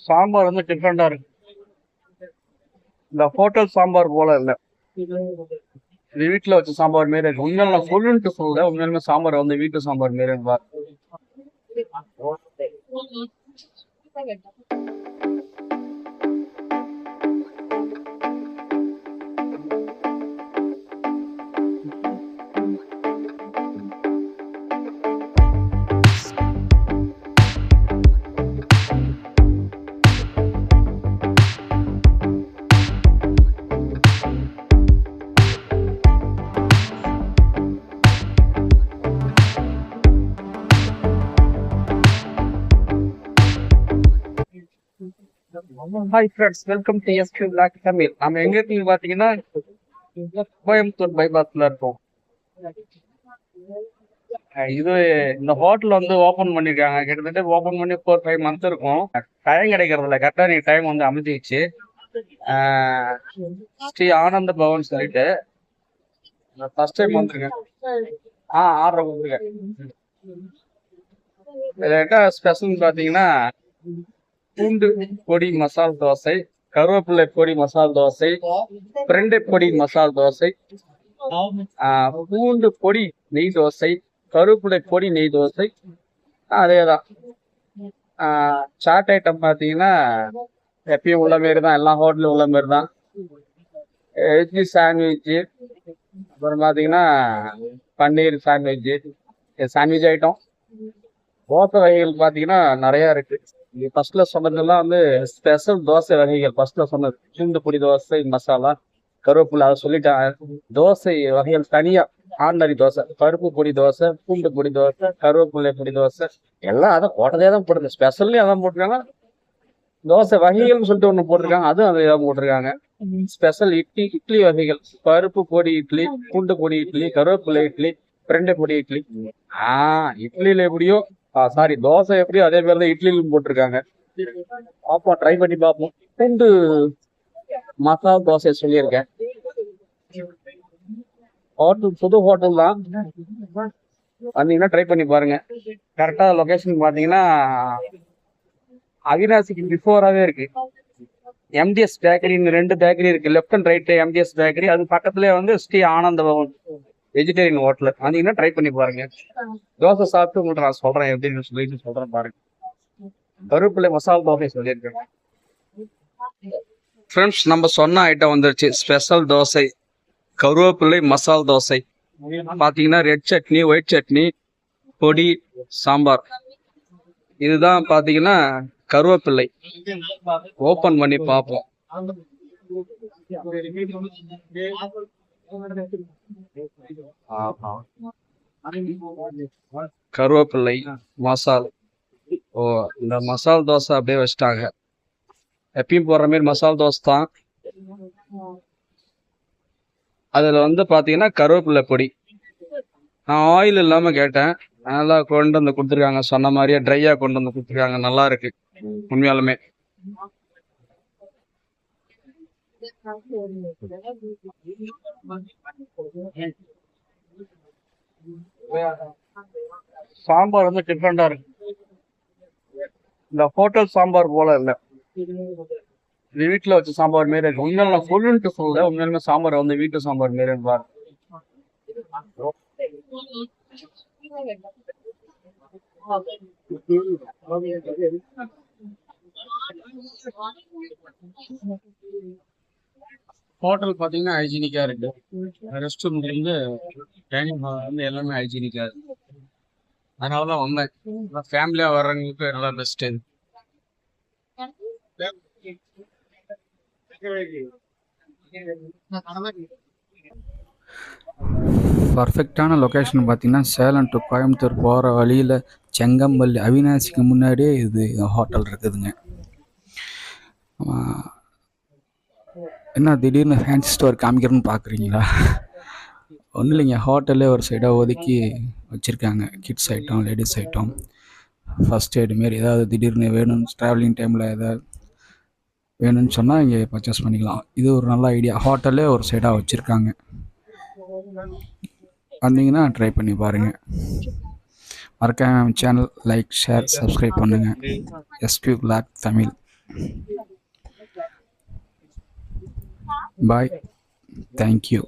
சாம்பார் வந்து டிஃப்ரெண்டா இருக்கு. இந்த ஹோட்டல் சாம்பார் போல இல்ல. இது வீட்டுல வச்ச சாம்பார் மாரி இருக்கு. உண்மையில நான் சொல்லுன்ட்டு சொல்லல. உண்மையிலுமே சாம்பார் வந்து வீட்டு சாம்பார் மாரி இருந்தா. Hi friends, welcome to SQ blog Tamil. நம்ம எங்க இருக்கீங்க பாத்தீங்கன்னா கோயம்புத்தூர் பைபாஸ்ல இருக்கோம். இது இந்த ஹோட்டல் வந்து ஓபன் பண்ணிருக்காங்க. கிட்டத்தட்ட ஓபன் பண்ணி 4-5 மந்த்ஸ் இருக்கும். டைம் கிடைக்கிறது இல்லை. கரெக்டா நீ டைம் வந்து அமைஞ்சிச்சு. ஸ்ரீ ஆனந்த பவன் சொல்லிட்டு ஃபர்ஸ்ட் டைம் வந்திருக்கேன். ஆர்டர் வந்திருக்கேன். இதுல என்ன ஸ்பெஷல் பாத்தீங்கன்னா பூண்டு பொடி மசால் தோசை, கருவேப்பிலை பொடி மசால் தோசை, பிரண்டை பொடி மசால் தோசை, பூண்டு பொடி நெய் தோசை, கருவேப்பிலை பொடி நெய் தோசை. அதேதான். சாட் ஐட்டம் பார்த்தீங்கன்னா எப்பயும் உள்ள மாரி தான், எல்லா ஹோட்டலும் உள்ள மாரி தான். வெஜ்ஜு சாண்ட்விட்ஜு, அப்புறம் பார்த்தீங்கன்னா பன்னீர் சாண்ட்விட்ஜு, சாண்ட்விச் ஐட்டம். தோசை வகைகள் பார்த்தீங்கன்னா நிறையா இருக்கு. ஃபர்ஸ்ட்ல சொன்னதெல்லாம் வந்து ஸ்பெஷல் தோசை வகைகள். ஃபர்ஸ்ட்ல சொன்னது பூண்டு பொடி தோசை மசாலா, கருவேப்பிலை, அதை சொல்லிட்டாங்க. தோசை வகைகள் தனியா ஆர்டினரி தோசை, பருப்பு பொடி தோசை, பூண்டு பொடி தோசை, கருவேப்பிலை பொடி தோசை, எல்லாம் அதை போட்டதே தான் போட்டுருங்க. ஸ்பெஷல்லையும் அதான் போட்டிருக்காங்க. தோசை வகைகள்னு சொல்லிட்டு ஒன்று போட்டிருக்காங்க, அதுவும் அதை தான் போட்டிருக்காங்க. ஸ்பெஷல் இட்லி வகைகள், பருப்பு பொடி இட்லி, பூண்டு பொடி இட்லி, கருவேப்பிலை இட்லி, பிரண்டை பொடி இட்லி. இட்லியில எப்படியோ சாரி தோசை எப்படியோ அதே மாதிரி தான் இட்லிலும் போட்டிருக்காங்க. பார்ப்போம், ட்ரை பண்ணி பார்ப்போம். பூண்டு மசாலா தோசை சொல்லியிருக்கேன். ஹோட்டல் புது ஹோட்டல் தான், வந்தீங்கன்னா ட்ரை பண்ணி பாருங்க. கரெக்டா லொகேஷன் பார்த்தீங்கன்னா அவினாசிக்கு பிஃபோராகவே இருக்கு. எம்டிஎஸ் பேக்கரின்னு 2 பேக்கரி இருக்கு. Left and right MTS bakery, அது பக்கத்துலேயே வந்து ஸ்ரீ ஆனந்த பவன் வெஜிடேரியன் ஹோட்டல். வந்தீங்கன்னா ட்ரை பண்ணி பாருங்க. தோசை சாப்பிட்டு உங்கள்கிட்ட நான் சொல்றேன் எப்படின்னு சொல்லிட்டு சொல்றேன் பாருங்க. கருவேப்பிலை மசாலா தோசை சொல்லியிருக்கேன். ஃப்ரெண்ட்ஸ், நம்ம சொன்ன ஐட்டம் வந்துருச்சு. ஸ்பெஷல் தோசை, கருவேப்பிலை மசால் தோசை. பார்த்தீங்கன்னா ரெட் சட்னி, ஒயிட் சட்னி, பொடி, சாம்பார். இதுதான் பார்த்தீங்கன்னா கருவேப்பிலை. ஓப்பன் பண்ணி பார்ப்போம். கருவேப்பிலை மசால். இந்த மசால் தோசை அப்படியே வச்சுட்டாங்க. எப்பயும் போடுற மாதிரி மசால் தோசை தான். அதுல வந்து பாத்தீங்கன்னா கருவேப்பிலை பொடி. நான் ஆயில் இல்லாம கேட்டேன், நல்லா கொண்டு வந்து கொடுத்துருக்காங்க. சொன்ன மாதிரியே ட்ரையா கொண்டு வந்து கொடுத்துருக்காங்க. நல்லா இருக்கு உண்மையாலுமே. சாம்பார் வந்து டிஃப்ரெண்டா இருக்கு. இந்த ஹோட்டல் சாம்பார் போல இல்ல. இது வீட்டுல வச்ச சாம்பார் மாரி இருக்கு. உண்மையில நான் சொல்லுன்ட்டு சொல்லல. உண்மையிலுமே சாம்பார் வந்து வீட்டு சாம்பார் மாரி இருந்தா. ஹோட்டல் பாத்தீங்கன்னா ஹைஜீனிக்கா இருக்கு. ரெஸ்டாரண்ட்ல இருந்து டைனிங் ஹால் வந்து எல்லாமே ஹைஜீனிக்கா இருக்கு. அதனாலதான் வந்தேன். ஃபேமிலியா வர்றவங்களுக்கு நல்லா பெஸ்ட். பர்ஃபெக்டான லொக்கேஷன் பார்த்தீங்கன்னா சேலம் டு கோயம்புத்தூர் போகிற வழியில் செங்கம்பள்ளி அவினாசிக்கு முன்னாடியே இது ஹோட்டல் இருக்குதுங்க. என்ன திடீர்னு ஃபேன்சி ஸ்டோர் காமிக்கிறேன்னு பார்க்குறீங்களா? ஒன்றும் இல்லைங்க, ஹோட்டலே ஒரு சைடாக ஒதுக்கி வச்சுருக்காங்க. Kids item, ladies item, first aid மாரி ஏதாவது திடீர்னு வேணும்னு ட்ராவலிங் டைமில் ஏதாவது வேணும்னு சொன்னால் இங்கே பர்ச்சேஸ் பண்ணிக்கலாம். இது ஒரு நல்ல ஐடியா. ஹோட்டலே ஒரு சைடாக வச்சுருக்காங்க. வந்தீங்கன்னா ட்ரை பண்ணி பாருங்கள். மறக்காம நம்ம சேனல் லைக் ஷேர் சப்ஸ்கிரைப் பண்ணுங்கள். SP blog Tamil. Bye. Thank you.